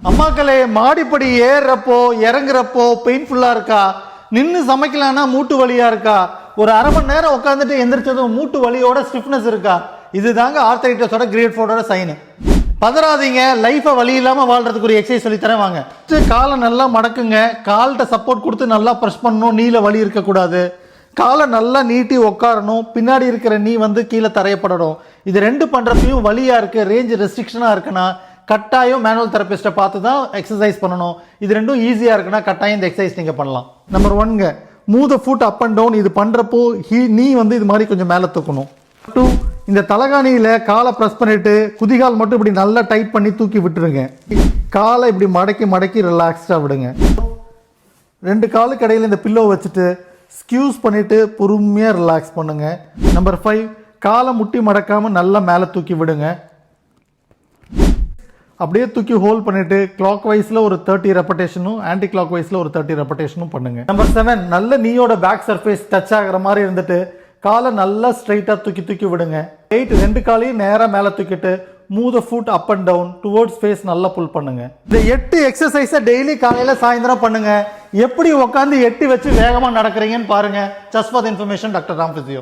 அம்மாக்களே, மாடிப்படி ஏறுறப்போ இறங்குறப்போ பெயின்ஃபுல்லா இருக்கா? நின்று சமைக்கலான்னா மூட்டு வலியா இருக்கா? ஒரு அரை மணி நேரம் உட்காந்துட்டு எந்திரிச்சதும் மூட்டு வலியோட ஸ்டிஃப்னஸ் இருக்கா? இதுதாங்க ஆர்த்தரைட்டிஸோட கிரேட் 4 சைனு. பதறாதீங்க, லைஃபை வலி இல்லாமல் வாழ்றதுக்கு ஒரு எக்ஸசைஸ் சொல்லித்தரேன் வாங்க. காலை நல்லா மடக்குங்க, கால்கிட்ட சப்போர்ட் கொடுத்து நல்லா ப்ரெஸ் பண்ணணும், நீல வலி இருக்கக்கூடாது. காலை நல்லா நீட்டி உட்காரணும், பின்னாடி இருக்கிற நீ கீழே தரையப்படணும். இது ரெண்டு பண்ணுறப்பையும் வலியா இருக்கு, ரேஞ்ச் ரெஸ்ட்ரிக்ஷனாக இருக்குன்னா கட்டாயம் மேனுவல் தெரபிஸ்ட்டை பார்த்து தான் எக்ஸசைஸ் பண்ணணும். இது ரெண்டும் ஈஸியாக இருக்குன்னா கட்டாயம் இந்த எக்ஸசைஸ் நீங்கள் பண்ணலாம். நம்பர் 1ங்க, move the foot up and down. இது பண்ணுறப்போ நீ இது மாதிரி கொஞ்சம் மேலே தூக்கணும். 2, இந்த தலகாணியில் காலை ப்ரெஸ் பண்ணிட்டு குதிகால் மட்டும் இப்படி நல்லா டைட் பண்ணி தூக்கி விட்டுருங்க. காலை இப்படி மடக்கி மடக்கி ரிலாக்ஸ்டாக விடுங்க. 2 காலுக்கு இடையில இந்த பில்லோ வச்சுட்டு ஸ்கியூஸ் பண்ணிட்டு பொறுமையாக ரிலாக்ஸ் பண்ணுங்க. நம்பர் 5, காலை முட்டி மடக்காமல் நல்லா மேலே தூக்கி விடுங்க. அப்படியே தூக்கி ஹோல்ட் பண்ணிட்டு கிளாக் வைஸில் ஒரு 30 ரெப்படேஷனும் ஆன்டி கிளாக் வைஸில் ஒரு 30 ரெப்படேஷனும் பண்ணுங்க. நம்பர் 7, நல்ல நீயோட பேக் சர்ஃபேஸ் டச் ஆகிற மாதிரி இருந்துட்டு காலை நல்லா ஸ்ட்ரைட்டாக தூக்கி தூக்கி விடுங்க. 8, 2 காலையும் நேராக மேலே தூக்கிட்டு move the foot up and down towards face நல்லா புல் பண்ணுங்க. இந்த 8 எக்ஸசைஸை டெய்லி காலையில் சாயந்தரம் பண்ணுங்க. எப்படி உட்காந்து 8 வச்சு வேகமாக நடக்கிறீங்கன்னு பாருங்க. Just for the information, doctor Ram physio.